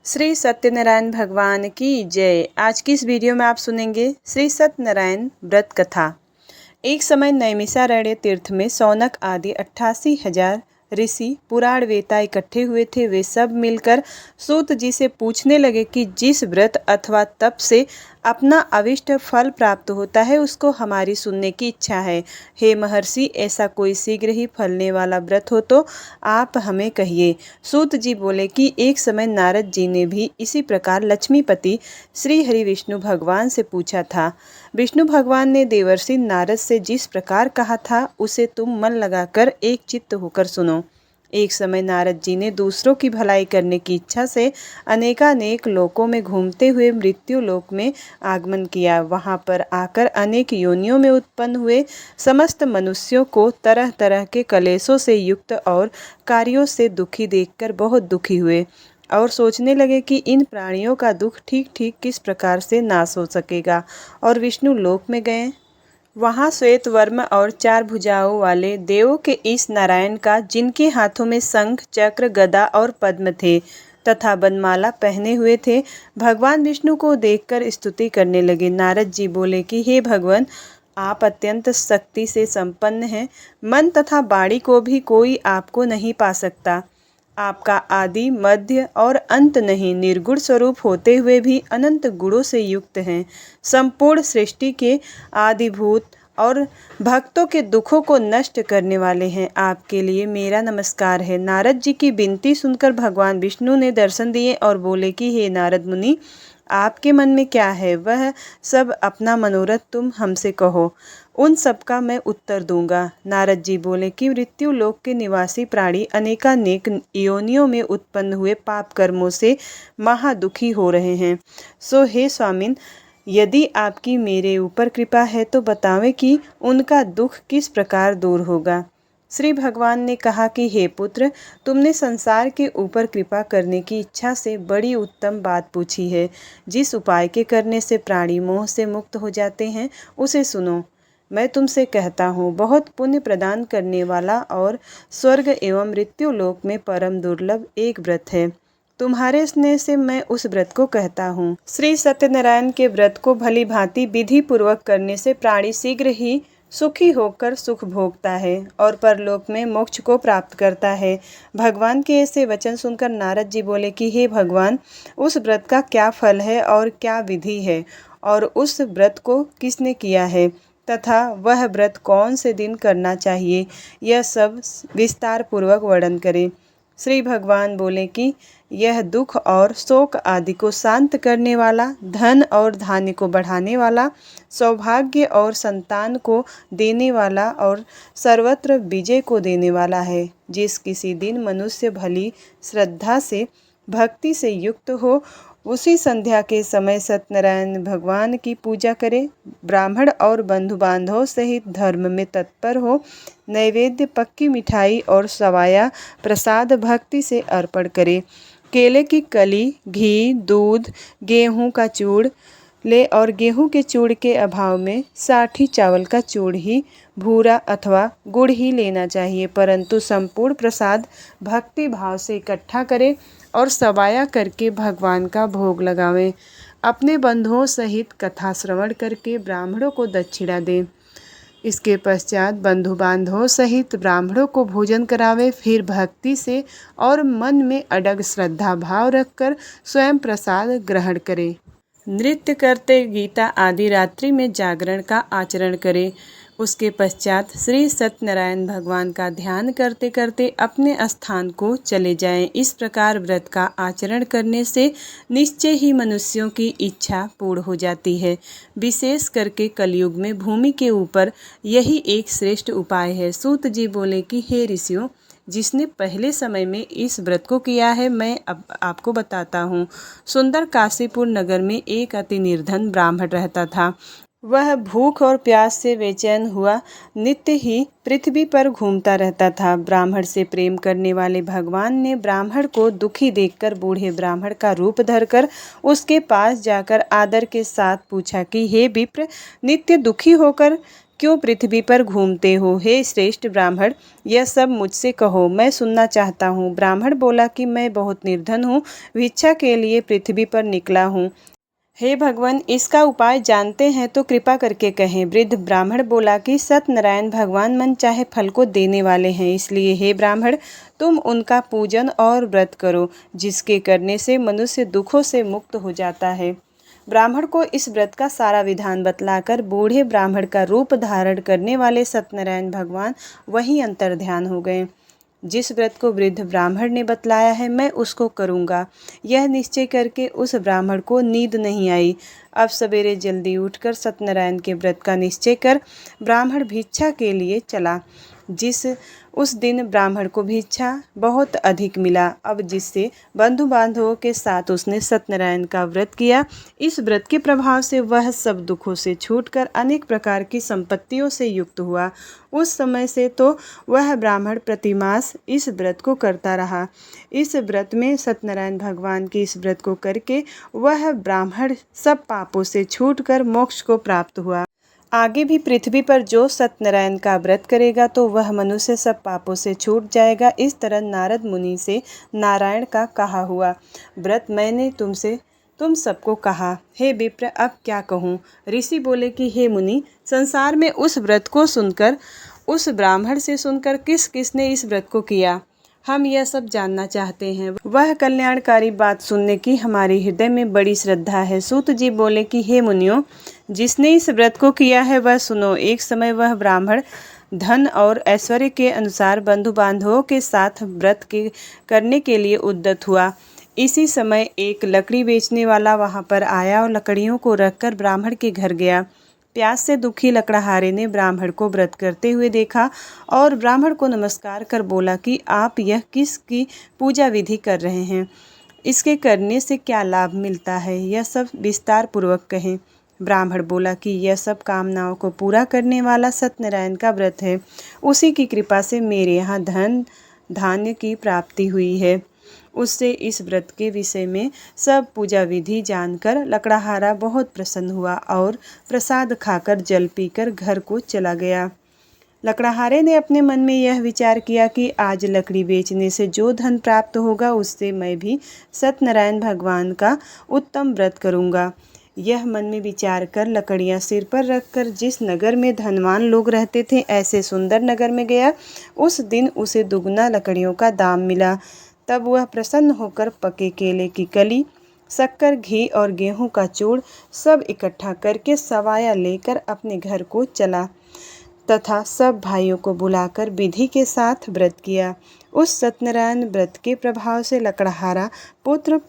श्री सत्यनारायण भगवान की जय। आज की इस वीडियो में आप सुनेंगे श्री सत्यनारायण व्रत कथा। एक समय नैमिषारण्य तीर्थ में सौनक आदि 88,000 ऋषि पुराण वेता इकट्ठे हुए थे। वे सब मिलकर सूत जी से पूछने लगे कि जिस व्रत अथवा तप से अपना अविष्ट फल प्राप्त होता है उसको हमारी सुनने की इच्छा है। हे महर्षि, ऐसा कोई शीघ्र ही फलने वाला व्रत हो तो आप हमें कहिए। सूत जी बोले कि एक समय नारद जी ने भी इसी प्रकार लक्ष्मीपति श्री हरि विष्णु भगवान से पूछा था। विष्णु भगवान ने देवर्षि नारद से जिस प्रकार कहा था उसे तुम मन लगाकर एक चित्त होकर सुनो। एक समय नारद जी ने दूसरों की भलाई करने की इच्छा से अनेकानेक लोकों में घूमते हुए मृत्यु लोक में आगमन किया। वहां पर आकर अनेक योनियों में उत्पन्न हुए समस्त मनुष्यों को तरह तरह के कलेशों से युक्त और कार्यों से दुखी देखकर बहुत दुखी हुए और सोचने लगे कि इन प्राणियों का दुख ठीक ठीक किस प्रकार से नाश हो सकेगा, और विष्णु लोक में गए। वहाँ श्वेत वर्म और 4 भुजाओं वाले देवों के इस नारायण का, जिनके हाथों में शंख चक्र गदा और पद्म थे तथा बनमाला पहने हुए थे, भगवान विष्णु को देखकर स्तुति करने लगे। नारद जी बोले कि हे भगवान, आप अत्यंत शक्ति से संपन्न हैं। मन तथा वाणी को भी कोई आपको नहीं पा सकता। आपका आदि मध्य और अंत नहीं, निर्गुण स्वरूप होते हुए भी अनंत गुणों से युक्त हैं। संपूर्ण सृष्टि के आदिभूत और भक्तों के दुखों को नष्ट करने वाले हैं। आपके लिए मेरा नमस्कार है। नारद जी की विनती सुनकर भगवान विष्णु ने दर्शन दिए और बोले कि हे नारद मुनि, आपके मन में क्या है वह सब अपना मनोरथ तुम हमसे कहो, उन सब का मैं उत्तर दूंगा। नारद जी बोले कि मृत्यु लोक के निवासी प्राणी अनेकानेक योनियों में उत्पन्न हुए पाप कर्मों से महादुखी हो रहे हैं। सो हे स्वामिन, यदि आपकी मेरे ऊपर कृपा है तो बतावें कि उनका दुख किस प्रकार दूर होगा। श्री भगवान ने कहा कि हे पुत्र, तुमने संसार के ऊपर कृपा करने की इच्छा से बड़ी उत्तम बात पूछी है। जिस उपाय के करने से प्राणी मोह से मुक्त हो जाते हैं उसे सुनो। मैं तुमसे कहता हूँ, बहुत पुण्य प्रदान करने वाला और स्वर्ग एवं मृत्यु लोक में परम दुर्लभ एक व्रत है। तुम्हारे स्नेह से मैं उस व्रत को कहता हूँ। श्री सत्यनारायण के व्रत को भली भांति विधि पूर्वक करने से प्राणी शीघ्र ही सुखी होकर सुख भोगता है और परलोक में मोक्ष को प्राप्त करता है। भगवान के ऐसे वचन सुनकर नारद जी बोले कि हे भगवान, उस व्रत का क्या फल है और क्या विधि है, और उस व्रत को किसने किया है तथा वह व्रत कौन से दिन करना चाहिए, यह सब विस्तार पूर्वक वर्णन करें। श्री भगवान बोले कि यह दुख और शोक आदि को शांत करने वाला, धन और धान्य को बढ़ाने वाला, सौभाग्य और संतान को देने वाला और सर्वत्र विजय को देने वाला है। जिस किसी दिन मनुष्य भली श्रद्धा से भक्ति से युक्त हो, उसी संध्या के समय सत्यनारायण भगवान की पूजा करे, ब्राह्मण और बंधु बांधवों सहित धर्म में तत्पर हो, नैवेद्य पक्की मिठाई और सवाया प्रसाद भक्ति से अर्पण करे, केले की कली, घी, दूध, गेहूं का चूड़ ले और गेहूं के चूड़ के अभाव में साठी चावल का चूड़ ही, भूरा अथवा गुड़ ही लेना चाहिए, परंतु संपूर्ण प्रसाद भक्ति भाव से इकट्ठा करें और सवाया करके भगवान का भोग लगावें। अपने बंधुओं सहित कथा श्रवण करके ब्राह्मणों को दक्षिणा दें। इसके पश्चात बंधु बांधवों सहित ब्राह्मणों को भोजन करावे। फिर भक्ति से और मन में अडग श्रद्धा भाव रखकर स्वयं प्रसाद ग्रहण करे। नृत्य करते गीता आदि रात्रि में जागरण का आचरण करे। उसके पश्चात श्री सत्यनारायण भगवान का ध्यान करते करते अपने स्थान को चले जाएं। इस प्रकार व्रत का आचरण करने से निश्चय ही मनुष्यों की इच्छा पूर्ण हो जाती है। विशेष करके कलयुग में भूमि के ऊपर यही एक श्रेष्ठ उपाय है। सूत जी बोले कि हे ऋषियों, जिसने पहले समय में इस व्रत को किया है मैं अब आपको बताता हूँ। सुंदर काशीपुर नगर में एक अति निर्धन ब्राह्मण रहता था। वह भूख और प्यास से बेचैन हुआ नित्य ही पृथ्वी पर घूमता रहता था। ब्राह्मण से प्रेम करने वाले भगवान ने ब्राह्मण को दुखी देखकर बूढ़े ब्राह्मण का रूप धरकर उसके पास जाकर आदर के साथ पूछा कि हे विप्र, नित्य दुखी होकर क्यों पृथ्वी पर घूमते हो? हे श्रेष्ठ ब्राह्मण, यह सब मुझसे कहो, मैं सुनना चाहता हूँ। ब्राह्मण बोला कि मैं बहुत निर्धन हूँ, भिक्षा के लिए पृथ्वी पर निकला हूँ। हे भगवान, इसका उपाय जानते हैं तो कृपा करके कहें। वृद्ध ब्राह्मण बोला कि सत्यनारायण भगवान मन चाहे फल को देने वाले हैं, इसलिए हे ब्राह्मण, तुम उनका पूजन और व्रत करो, जिसके करने से मनुष्य दुखों से मुक्त हो जाता है। ब्राह्मण को इस व्रत का सारा विधान बतलाकर बूढ़े ब्राह्मण का रूप धारण करने वाले सत्यनारायण भगवान वहीं अंतर्ध्यान हो गए। जिस व्रत को वृद्ध ब्राह्मण ने बतलाया है, मैं उसको करूँगा, यह निश्चय करके उस ब्राह्मण को नींद नहीं आई। अब सवेरे जल्दी उठकर सत्यनारायण के व्रत का निश्चय कर ब्राह्मण भिक्षा के लिए चला। उस दिन ब्राह्मण को भिक्षा बहुत अधिक मिला। अब जिससे बंधु बांधवों के साथ उसने सत्यनारायण का व्रत किया, इस व्रत के प्रभाव से वह सब दुखों से छूटकर अनेक प्रकार की संपत्तियों से युक्त हुआ। उस समय से तो वह ब्राह्मण प्रतिमास इस व्रत को करता रहा। इस व्रत में सत्यनारायण भगवान के इस व्रत को करके वह ब्राह्मण सब पापों से छूटकर मोक्ष को प्राप्त हुआ। आगे भी पृथ्वी पर जो सत्यनारायण का व्रत करेगा तो वह मनुष्य सब पापों से छूट जाएगा। इस तरह नारद मुनि से नारायण का कहा हुआ व्रत मैंने तुम सबको कहा। हे विप्र, अब क्या कहूँ? ऋषि बोले कि हे मुनि, संसार में उस व्रत को सुनकर, उस ब्राह्मण से सुनकर किस किसने इस व्रत को किया, हम यह सब जानना चाहते हैं। वह कल्याणकारी बात सुनने की हमारे हृदय में बड़ी श्रद्धा है। सूत जी बोले कि हे मुनियों, जिसने इस व्रत को किया है वह सुनो। एक समय वह ब्राह्मण धन और ऐश्वर्य के अनुसार बंधु बांधवों के साथ व्रत करने के लिए उद्यत हुआ। इसी समय एक लकड़ी बेचने वाला वहां पर आया और लकड़ियों को रखकर ब्राह्मण के घर गया। प्यास से दुखी लकड़हारे ने ब्राह्मण को व्रत करते हुए देखा और ब्राह्मण को नमस्कार कर बोला कि आप यह किसकी पूजा विधि कर रहे हैं, इसके करने से क्या लाभ मिलता है, यह सब विस्तार पूर्वक कहें। ब्राह्मण बोला कि यह सब कामनाओं को पूरा करने वाला सत्यनारायण का व्रत है। उसी की कृपा से मेरे यहाँ धन धान्य की प्राप्ति हुई है। उससे इस व्रत के विषय में सब पूजा विधि जानकर लकड़हारा बहुत प्रसन्न हुआ और प्रसाद खाकर जल पीकर घर को चला गया। लकड़हारे ने अपने मन में यह विचार किया कि आज लकड़ी बेचने से जो धन प्राप्त होगा उससे मैं भी सत्यनारायण भगवान का उत्तम व्रत करूँगा। यह मन में विचार कर लकड़ियाँ सिर पर रखकर जिस नगर में धनवान लोग रहते थे, ऐसे सुंदर नगर में गया। उस दिन उसे दुगना लकड़ियों का दाम मिला। तब वह प्रसन्न होकर पके केले की कली, शक्कर, घी और गेहूं का चूड़ सब इकट्ठा करके सवाया लेकर अपने घर को चला तथा सब भाइयों को बुलाकर विधि के साथ व्रत किया। उस सत्यनारायण व्रत के प्रभाव से लकड़हारा पुत्र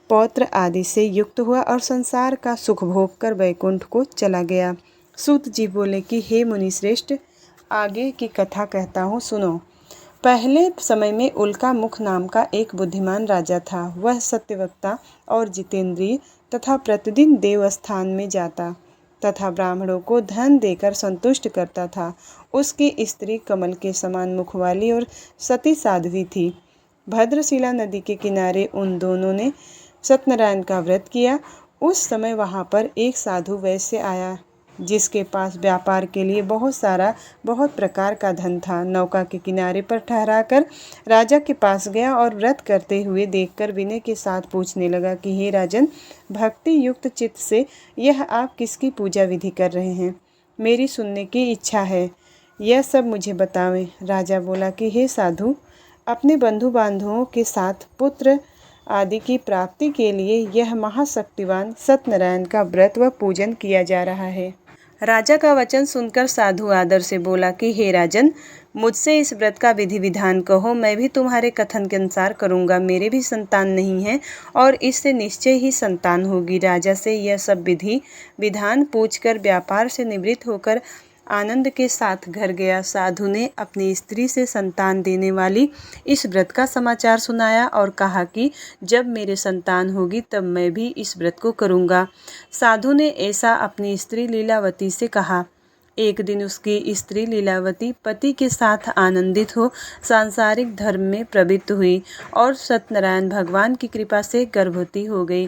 पौत्र आदि से युक्त हुआ और संसार का सुख भोग कर वैकुंठ को चला गया। सूत जी बोले कि हे मुनि श्रेष्ठ, आगे की कथा कहता हूँ, सुनो। पहले समय में उल्का मुख नाम का एक बुद्धिमान राजा था। वह सत्यवक्ता और जितेंद्रिय तथा प्रतिदिन देवस्थान में जाता तथा ब्राह्मणों को धन देकर संतुष्ट करता था। उसकी स्त्री कमल के समान मुख वाली और सती साध्वी थी। भद्रशिला नदी के किनारे उन दोनों ने सत्यनारायण का व्रत किया। उस समय वहाँ पर एक साधु वैश्य आया जिसके पास व्यापार के लिए बहुत प्रकार का धन था। नौका के किनारे पर ठहराकर राजा के पास गया और व्रत करते हुए देखकर विनय के साथ पूछने लगा कि हे राजन, भक्ति युक्त चित्त से यह आप किसकी पूजा विधि कर रहे हैं? मेरी सुनने की इच्छा है, यह सब मुझे बतावें। राजा बोला कि हे साधु, अपने बंधु बांधवों के साथ पुत्र आदि की प्राप्ति के लिए यह महाशक्तिवान सत्यनारायण का व्रत व पूजन किया जा रहा है। राजा का वचन सुनकर साधु आदर से बोला कि हे राजन, मुझसे इस व्रत का विधि विधान कहो, मैं भी तुम्हारे कथन के अनुसार करूँगा। मेरे भी संतान नहीं है और इससे निश्चय ही संतान होगी। राजा से यह सब विधि विधान पूछकर व्यापार से निवृत्त होकर आनंद के साथ घर गया। साधु ने अपनी स्त्री से संतान देने वाली इस व्रत का समाचार सुनाया और कहा कि जब मेरे संतान होगी तब मैं भी इस व्रत को करूँगा। साधु ने ऐसा अपनी स्त्री लीलावती से कहा। एक दिन उसकी स्त्री लीलावती पति के साथ आनंदित हो सांसारिक धर्म में प्रवृत्त हुई और सत्यनारायण भगवान की कृपा से गर्भवती हो गई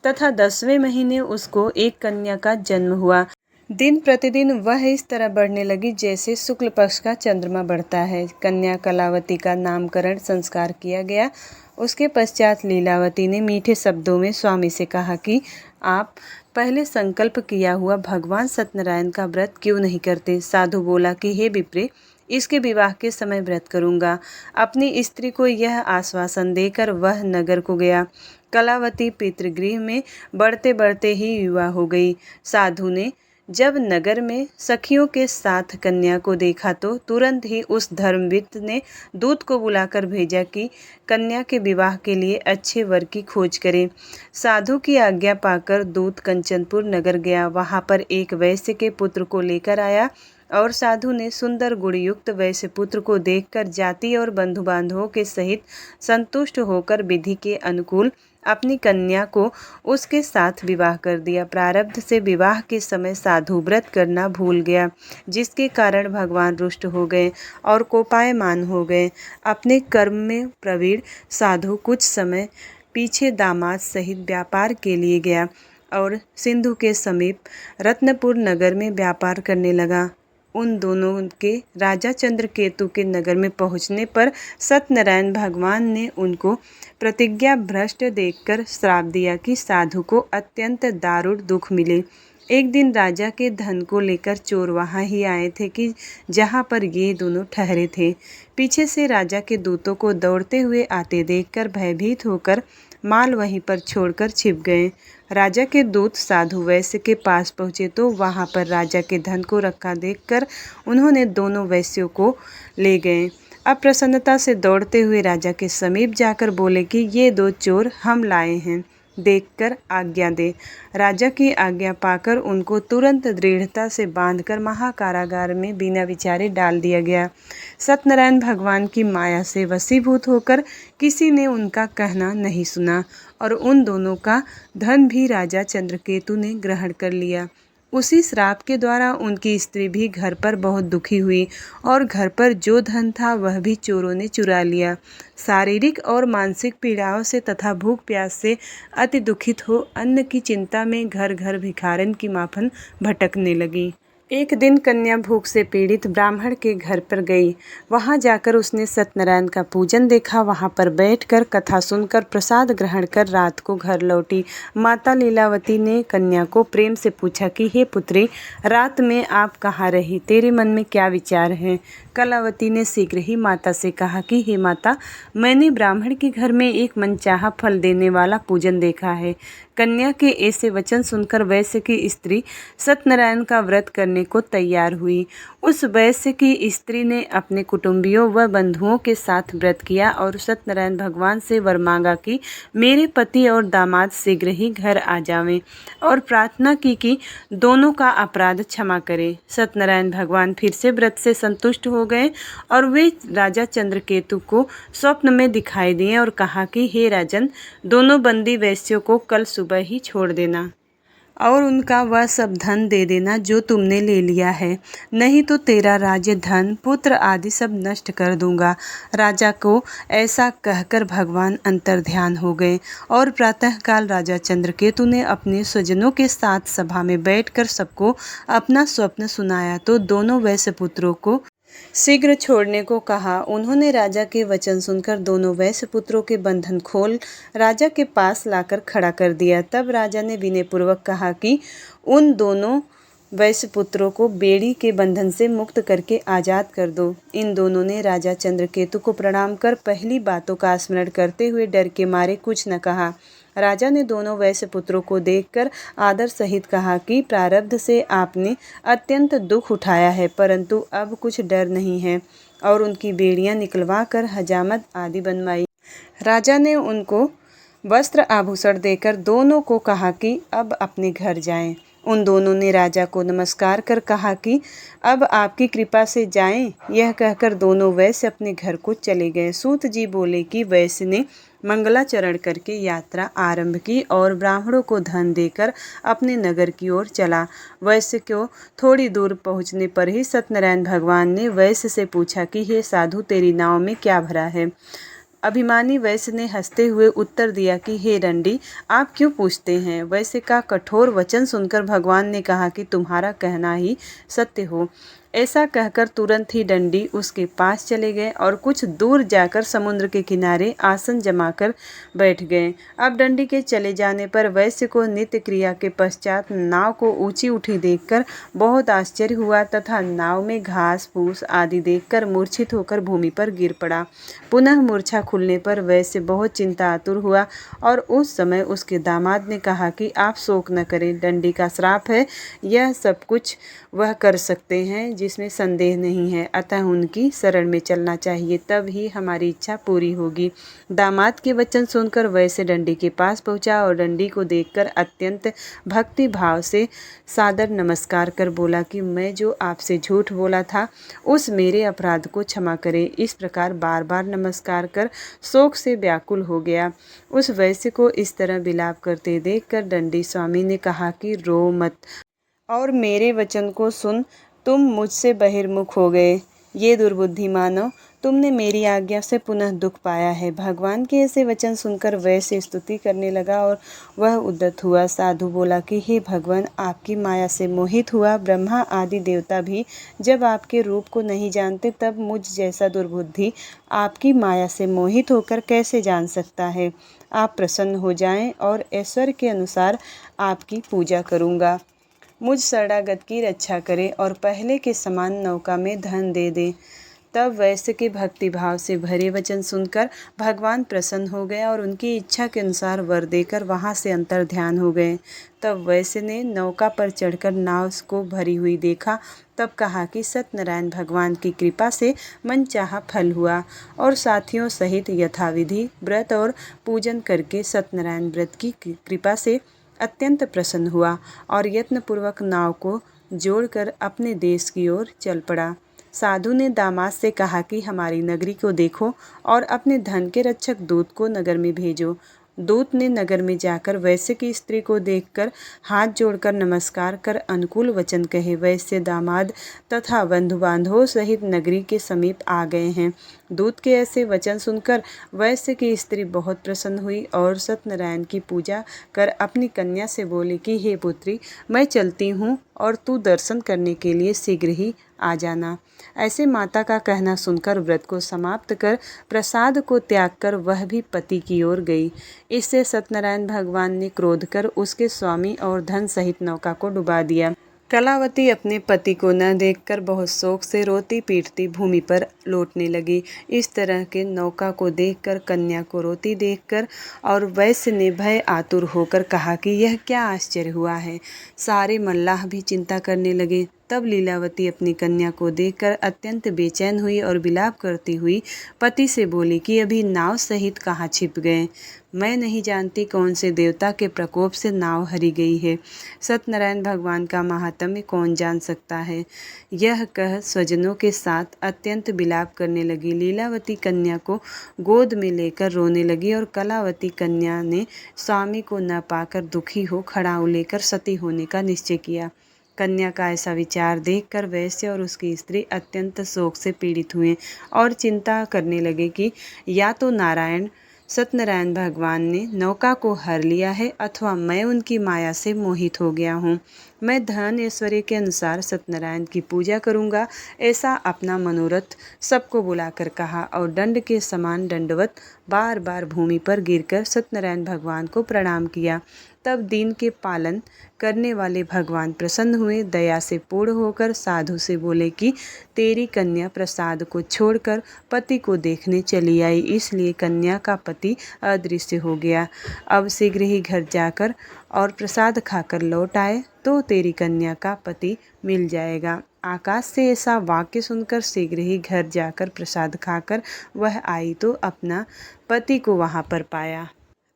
तथा 10वें महीने उसको एक कन्या का जन्म हुआ। दिन प्रतिदिन वह इस तरह बढ़ने लगी जैसे शुक्ल पक्ष का चंद्रमा बढ़ता है। कन्या कलावती का नामकरण संस्कार किया गया। उसके पश्चात लीलावती ने मीठे शब्दों में स्वामी से कहा कि आप पहले संकल्प किया हुआ भगवान सत्यनारायण का व्रत क्यों नहीं करते। साधु बोला कि हे विप्रे, इसके विवाह के समय व्रत करूँगा। अपनी स्त्री को यह आश्वासन देकर वह नगर को गया। कलावती पितृगृह में बढ़ते बढ़ते ही युवा हो गई। साधु ने जब नगर में सखियों के साथ कन्या को देखा तो तुरंत ही उस धर्मविद ने दूत को बुलाकर भेजा कि कन्या के विवाह के लिए अच्छे वर की खोज करे। साधु की आज्ञा पाकर दूत कंचनपुर नगर गया। वहां पर एक वैश्य के पुत्र को लेकर आया और साधु ने सुंदर गुणयुक्त वैश्य पुत्र को देखकर जाति और बंधु बांधवों के सहित संतुष्ट होकर विधि के अनुकूल अपनी कन्या को उसके साथ विवाह कर दिया। प्रारब्ध से विवाह के समय साधु व्रत करना भूल गया, जिसके कारण भगवान रुष्ट हो गए और कोपायमान हो गए। अपने कर्म में प्रवीण साधु कुछ समय पीछे दामाद सहित व्यापार के लिए गया और सिंधु के समीप रत्नपुर नगर में व्यापार करने लगा। उन दोनों के राजा चंद्रकेतु के नगर में पहुंचने पर सत्यनारायण भगवान ने उनको प्रतिज्ञा भ्रष्ट देखकर श्राप दिया कि साधु को अत्यंत दारुण दुख मिले। एक दिन राजा के धन को लेकर चोर वहां ही आए थे कि जहां पर ये दोनों ठहरे थे। पीछे से राजा के दूतों को दौड़ते हुए आते देखकर भयभीत होकर माल वहीं पर छोड़कर छिप गए। राजा के दूत साधु वैश्य के पास पहुंचे तो वहां पर राजा के धन को रखा देखकर उन्होंने दोनों वैश्यों को ले गए। अब प्रसन्नता से दौड़ते हुए राजा के समीप जाकर बोले कि ये दो चोर हम लाए हैं, देखकर आज्ञा दे। राजा की आज्ञा पाकर उनको तुरंत दृढ़ता से बांधकर महाकारागार में बिना विचारे डाल दिया गया। सत्यनारायण भगवान की माया से वशीभूत होकर किसी ने उनका कहना नहीं सुना और उन दोनों का धन भी राजा चंद्रकेतु ने ग्रहण कर लिया। उसी श्राप के द्वारा उनकी स्त्री भी घर पर बहुत दुखी हुई और घर पर जो धन था वह भी चोरों ने चुरा लिया। शारीरिक और मानसिक पीड़ाओं से तथा भूख प्यास से अति दुखित हो अन्न की चिंता में घर घर भिखारन की माफन भटकने लगी। एक दिन कन्या भूख से पीड़ित ब्राह्मण के घर पर गई। वहां जाकर उसने सत्यनारायण का पूजन देखा। वहां पर बैठकर कथा सुनकर प्रसाद ग्रहण कर रात को घर लौटी। माता लीलावती ने कन्या को प्रेम से पूछा कि हे पुत्री, रात में आप कहाँ रही, तेरे मन में क्या विचार है। कलावती ने शीघ्र ही माता से कहा कि हे माता, मैंने ब्राह्मण के घर में एक मनचाहा फल देने वाला पूजन देखा है। कन्या के ऐसे वचन सुनकर वैश्य की स्त्री सत्यनारायण का व्रत करने को तैयार हुई। उस वैश्य की स्त्री ने अपने कुटुंबियों व बंधुओं के साथ व्रत किया और सत्यनारायण भगवान से वर मांगा कि मेरे पति और दामाद शीघ्र ही घर आ जावें और प्रार्थना की कि दोनों का अपराध क्षमा करे। सत्यनारायण भगवान फिर से व्रत से संतुष्ट हो गए और वे राजा चंद्रकेतु को स्वप्न में दिखाई दिए और कहा कि हे राजन, दोनों बंदी वैश्यों को कल सुबह ही छोड़ देना और उनका वह सब धन दे देना जो तुमने ले लिया है, नहीं तो तेरा राज्य, धन, पुत्र आदि सब नष्ट कर दूंगा। राजा को ऐसा कहकर भगवान अंतर्ध्यान हो गए और प्रातःकाल राजा चंद्रकेतु ने अपने स्वजनों के साथ सभा में बैठकर सबको अपना स्वप्न सुनाया तो दोनों वैश्य पुत्रों को शीघ्र छोड़ने को कहा। उन्होंने राजा के वचन सुनकर दोनों वैश्य पुत्रों के बंधन खोल राजा के पास लाकर खड़ा कर दिया। तब राजा ने विनयपूर्वक कहा कि उन दोनों वैश्य पुत्रों को बेड़ी के बंधन से मुक्त करके आज़ाद कर दो। इन दोनों ने राजा चंद्रकेतु को प्रणाम कर पहली बातों का स्मरण करते हुए डर के मारे कुछ न कहा। राजा ने दोनों वैश्य पुत्रों को देखकर आदर सहित कहा कि प्रारब्ध से आपने अत्यंत दुख उठाया है, परंतु अब कुछ डर नहीं है, और उनकी बेड़ियां निकलवा कर हजामत आदि बनवाई। राजा ने उनको वस्त्र आभूषण देकर दोनों को कहा कि अब अपने घर जाएं। उन दोनों ने राजा को नमस्कार कर कहा कि अब आपकी कृपा से जाएं। यह कहकर दोनों वैश्य अपने घर को चले गए। सूत जी बोले कि वैश्य ने मंगलाचरण करके यात्रा आरंभ की और ब्राह्मणों को धन देकर अपने नगर की ओर चला। वैश्य को थोड़ी दूर पहुंचने पर ही सत्यनारायण भगवान ने वैश्य से पूछा कि हे साधु, तेरी नाव में क्या भरा है। अभिमानी वैश्य ने हंसते हुए उत्तर दिया कि हे दंडी, आप क्यों पूछते हैं। वैश्य का कठोर वचन सुनकर भगवान ने कहा कि तुम्हारा कहना ही सत्य हो। ऐसा कहकर तुरंत ही दंडी उसके पास चले गए और कुछ दूर जाकर समुद्र के किनारे आसन जमाकर बैठ गए। अब दंडी के चले जाने पर वैश्य को नित्य क्रिया के पश्चात नाव को ऊंची उठी देखकर बहुत आश्चर्य हुआ तथा नाव में घास फूस आदि देखकर मूर्छित होकर भूमि पर गिर पड़ा। पुनः मूर्छा खुलने पर वैश्य बहुत चिंतातुर हुआ और उस समय उसके दामाद ने कहा कि आप शोक न करें, दंडी का श्राप है, यह सब कुछ वह कर सकते हैं जिसमें संदेह नहीं है, अतः उनकी शरण में चलना चाहिए, तब ही हमारी इच्छा पूरी होगी। दामाद के वचन सुनकर वैश्य दंडी के पास पहुंचा और दंडी को देखकर अत्यंत भक्ति भाव से सादर नमस्कार कर बोला कि मैं जो आपसे झूठ बोला था उस मेरे अपराध को क्षमा करें। इस प्रकार बार बार नमस्कार कर शोक से व्याकुल हो गया। उस वैश्य को इस तरह विलाप करते देखकर दंडी स्वामी ने कहा कि रो मत और मेरे वचन को सुन, तुम मुझसे बहिर्मुख हो गए। ये दुर्बुद्धि मानव, तुमने मेरी आज्ञा से पुनः दुख पाया है। भगवान के ऐसे वचन सुनकर वैश्य स्तुति करने लगा और वह उद्यत हुआ। साधु बोला कि हे भगवान, आपकी माया से मोहित हुआ ब्रह्मा आदि देवता भी जब आपके रूप को नहीं जानते तब मुझ जैसा दुर्बुद्धि आपकी माया से मोहित होकर कैसे जान सकता है। आप प्रसन्न हो जाएं और ऐश्वर्य के अनुसार आपकी पूजा करूँगा। मुझ शरणागत की रक्षा करे और पहले के समान नौका में धन दे दे। तब वैश्य के भक्तिभाव से भरे वचन सुनकर भगवान प्रसन्न हो गए और उनकी इच्छा के अनुसार वर देकर वहां से अंतर ध्यान हो गए। तब वैश्य ने नौका पर चढ़कर नाव को भरी हुई देखा। तब कहा कि सत्यनारायण भगवान की कृपा से मनचाहा फल हुआ और साथियों सहित यथाविधि व्रत और पूजन करके सत्यनारायण व्रत की कृपा से अत्यंत प्रसन्न हुआ और यत्नपूर्वक नाव को जोड़कर अपने देश की ओर चल पड़ा। साधु ने दामाद से कहा कि हमारी नगरी को देखो और अपने धन के रक्षक दूत को नगर में भेजो। दूत ने नगर में जाकर वैश्य की स्त्री को देखकर हाथ जोड़कर नमस्कार कर अनुकूल वचन कहे। वैश्य दामाद तथा बंधु बांधवों सहित नगरी के समीप आ गए हैं। दूत के ऐसे वचन सुनकर वैश्य की स्त्री बहुत प्रसन्न हुई और सत्यनारायण की पूजा कर अपनी कन्या से बोली कि हे पुत्री, मैं चलती हूँ और तू दर्शन करने के लिए शीघ्र ही आ जाना। ऐसे माता का कहना सुनकर व्रत को समाप्त कर प्रसाद को त्याग कर वह भी पति की ओर गई। इससे सत्यनारायण भगवान ने क्रोध कर उसके स्वामी और धन सहित नौका को डुबा दिया। कलावती अपने पति को न देखकर बहुत शोक से रोती पीटती भूमि पर लौटने लगी। इस तरह के नौका को देखकर कन्या को रोती देखकर और वैश्य ने भय आतुर होकर कहा कि यह क्या आश्चर्य हुआ है। सारे मल्लाह भी चिंता करने लगे। तब लीलावती अपनी कन्या को देखकर अत्यंत बेचैन हुई और विलाप करती हुई पति से बोली कि अभी नाव सहित कहाँ छिप गए। मैं नहीं जानती कौन से देवता के प्रकोप से नाव हरी गई है। सत्यनारायण भगवान का महात्म्य कौन जान सकता है। यह कह स्वजनों के साथ अत्यंत विलाप करने लगी। लीलावती कन्या को गोद में लेकर रोने लगी और कलावती कन्या ने स्वामी को न पाकर दुखी हो खड़ाऊ लेकर सती होने का निश्चय किया। कन्या का ऐसा विचार देखकर वैश्य और उसकी स्त्री अत्यंत शोक से पीड़ित हुए और चिंता करने लगे कि या तो सत्यनारायण भगवान ने नौका को हर लिया है अथवा मैं उनकी माया से मोहित हो गया हूँ। मैं धन ऐश्वर्य के अनुसार सत्यनारायण की पूजा करूँगा, ऐसा अपना मनोरथ सबको बुलाकर कहा और दंड के समान दंडवत बार बार भूमि पर गिरकर सत्यनारायण भगवान को प्रणाम किया। तब दीन के पालन करने वाले भगवान प्रसन्न हुए। दया से पूर्ण होकर साधु से बोले कि तेरी कन्या प्रसाद को छोड़कर पति को देखने चली आई, इसलिए कन्या का पति अदृश्य हो गया। अब शीघ्र ही घर जाकर और प्रसाद खाकर लौट आए तो तेरी कन्या का पति मिल जाएगा। आकाश से ऐसा वाक्य सुनकर शीघ्र ही घर जाकर प्रसाद खाकर वह आई तो अपना पति को वहाँ पर पाया।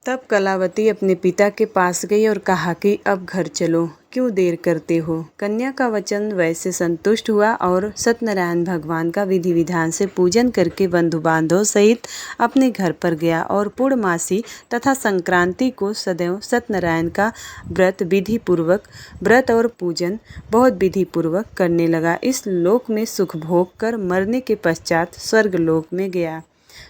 तब कलावती अपने पिता के पास गई और कहा कि अब घर चलो, क्यों देर करते हो। कन्या का वचन वैसे संतुष्ट हुआ और सत्यनारायण भगवान का विधि विधान से पूजन करके बंधु बांधव सहित अपने घर पर गया और पूर्णमासी तथा संक्रांति को सदैव सत्यनारायण का व्रत और पूजन बहुत विधि पूर्वक करने लगा। इस लोक में सुख भोग कर मरने के पश्चात स्वर्ग लोक में गया।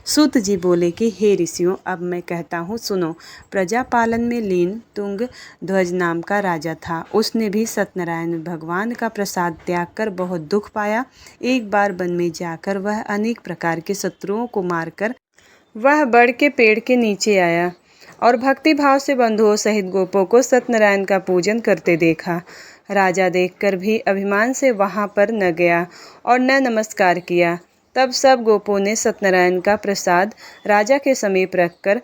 सूत जी बोले कि हे ऋषियों, अब मैं कहता हूँ सुनो। प्रजापालन में लीन तुंग ध्वज नाम का राजा था। उसने भी सत्यनारायण भगवान का प्रसाद त्याग कर बहुत दुख पाया। एक बार वन में जाकर वह अनेक प्रकार के शत्रुओं को मारकर वह बड़ के पेड़ के नीचे आया और भक्ति भाव से बंधुओं सहित गोपों को सत्यनारायण का पूजन करते देखा। राजा देखकर भी अभिमान से वहां पर न गया और न नमस्कार किया। तब सब गोपों ने सत्यनारायण का प्रसाद राजा के समीप रखकर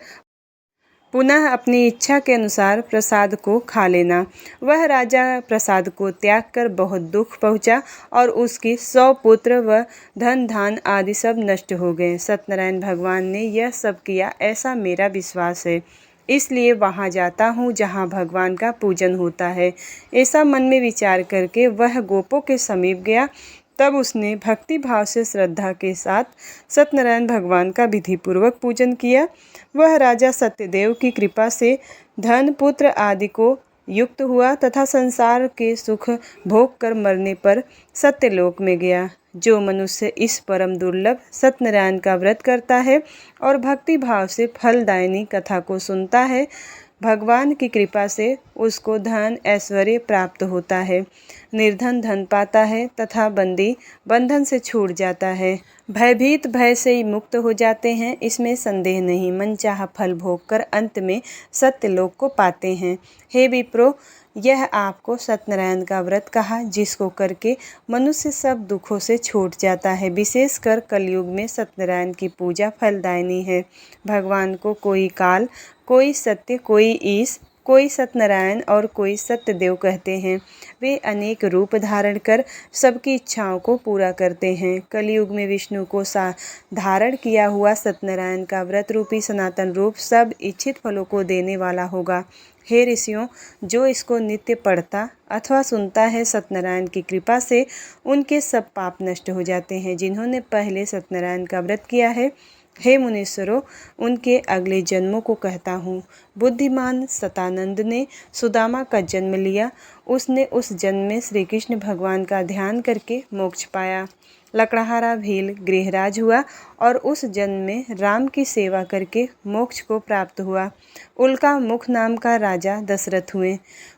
पुनः अपनी इच्छा के अनुसार प्रसाद को खा लेना। वह राजा प्रसाद को त्याग कर बहुत दुख पहुंचा और उसकी 100 पुत्र व धन धान आदि सब नष्ट हो गए। सत्यनारायण भगवान ने यह सब किया, ऐसा मेरा विश्वास है। इसलिए वहाँ जाता हूँ जहाँ भगवान का पूजन होता है। ऐसा मन में विचार करके वह गोपों के समीप गया। तब उसने भक्ति भाव से श्रद्धा के साथ सत्यनारायण भगवान का विधिपूर्वक पूजन किया। वह राजा सत्यदेव की कृपा से धन पुत्र आदि को युक्त हुआ तथा संसार के सुख भोग कर मरने पर सत्यलोक में गया। जो मनुष्य इस परम दुर्लभ सत्यनारायण का व्रत करता है और भक्ति भाव से फलदायिनी कथा को सुनता है, भगवान की कृपा से उसको धन ऐश्वर्य प्राप्त होता है, निर्धन धन पाता है तथा बंदी बंधन से छूट जाता है। भयभीत भय से ही मुक्त हो जाते हैं, इसमें संदेह नहीं। मनचाहा फल भोग कर अंत में सत्यलोक को पाते हैं। हे विप्रो, यह आपको सत्यनारायण का व्रत कहा, जिसको करके मनुष्य सब दुखों से छूट जाता है। विशेषकर कलयुग में सत्यनारायण की पूजा फलदायिनी है। भगवान को कोई काल, कोई सत्य, कोई ईश, कोई सत्यनारायण और कोई सत्यदेव कहते हैं। वे अनेक रूप धारण कर सबकी इच्छाओं को पूरा करते हैं। कलयुग में विष्णु को धारण किया हुआ सत्यनारायण का व्रत रूपी सनातन रूप सब इच्छित फलों को देने वाला होगा। हे ऋषियों, जो इसको नित्य पढ़ता अथवा सुनता है, सत्यनारायण की कृपा से उनके सब पाप नष्ट हो जाते हैं। जिन्होंने पहले सत्यनारायण का व्रत किया है, हे मुनीश्वरों, उनके अगले जन्मों को कहता हूँ। बुद्धिमान सतानंद ने सुदामा का जन्म लिया। उसने उस जन्म में श्री कृष्ण भगवान का ध्यान करके मोक्ष पाया। लकड़हारा भील गृहराज हुआ और उस जन्म में राम की सेवा करके मोक्ष को प्राप्त हुआ। उल्का मुख नाम का राजा दशरथ हुए।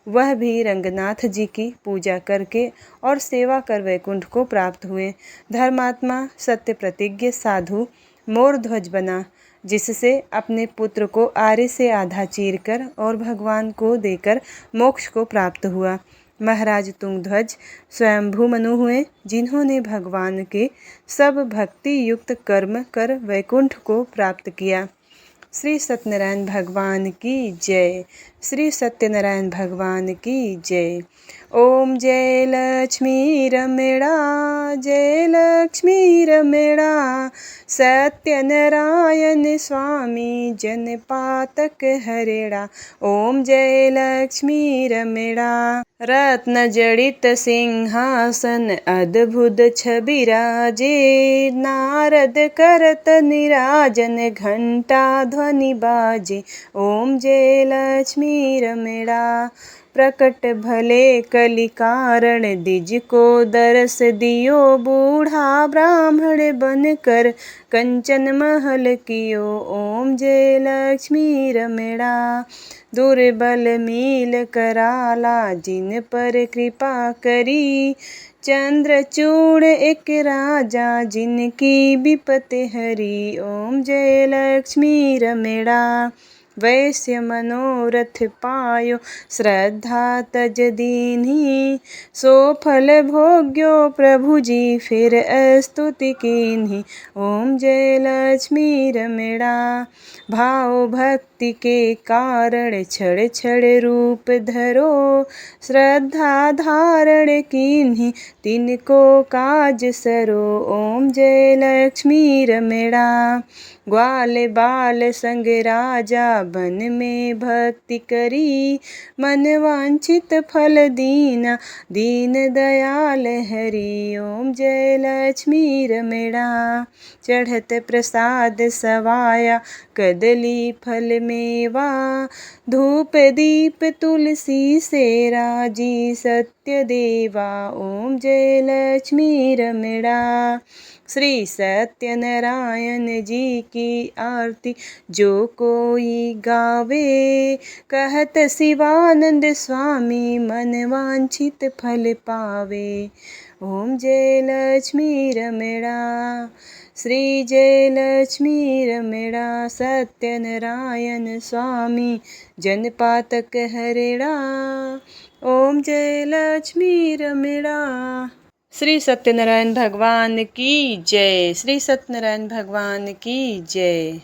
वह भी रंगनाथ जी की पूजा करके और सेवा कर वैकुंठ को प्राप्त हुए। धर्मात्मा सत्य प्रतिज्ञ साधु मोर ध्वज बना, जिससे अपने पुत्र को आरे से आधा चीरकर और भगवान को देकर मोक्ष को प्राप्त हुआ। महाराज तुंगध्वज स्वयंभू मनु हुए, जिन्होंने भगवान के सब भक्ति युक्त कर्म कर वैकुंठ को प्राप्त किया। श्री सत्यनारायण भगवान की जय। श्री सत्यनारायण भगवान की जय। ओम जय लक्ष्मी रमणा, जय लक्ष्मी रमणा। सत्यनारायण स्वामी जन पातक हरेड़ा। ओम जय लक्ष्मी रमणा। रत्न जड़ित सिंहासन अद्भुत छवि राजे। नारद करत निराजन घंटा ध्वनि बाजे। ओम जय लक्ष्मी रमणा। प्रकट भले कलि कारण द्विज को दरस दियो। बूढ़ा ब्राह्मण बन कर कंचन महल कियो। ओम जय लक्ष्मी रमणा। दुर्बल मील कराला जिन पर कृपा करी। चंद्रचूड़ एक राजा जिनकी विपत्ति हरी। ओम जय लक्ष्मी रमणा। वैश्य मनोरथ पायो श्रद्धा तज दीन्ही। सो फल भोग्यो प्रभु जी फिर स्तुति कीन्ही। ओम जय लक्ष्मी रमणा। भाव भक्ति के कारण छड़ छड़ रूप धरो। श्रद्धा धारण कीन्ही तिनको काज सरो। ओम जय लक्ष्मी रमणा। ग्वाल बाल संग राजा बन में भक्ति करी। मन वांछित फल दीना दीन दयाल हरि। ओम जय लक्ष्मी रमणा। चढ़त प्रसाद सवाया कदली फल मेवा धूप दीप तुलसी से राजी सत्य देवा। ओम जय लक्ष्मी रमणा। श्री सत्यनारायण जी की आरती जो कोई गावे, कहत शिवानंद स्वामी मन वांछित फल पावे। ओम जय लक्ष्मी रमणा। श्री जय लक्ष्मी रमणा। सत्यनारायण स्वामी जनपातक हरिणा। ओम जय लक्ष्मी रमणा। श्री सत्यनारायण भगवान की जय। श्री सत्यनारायण भगवान की जय।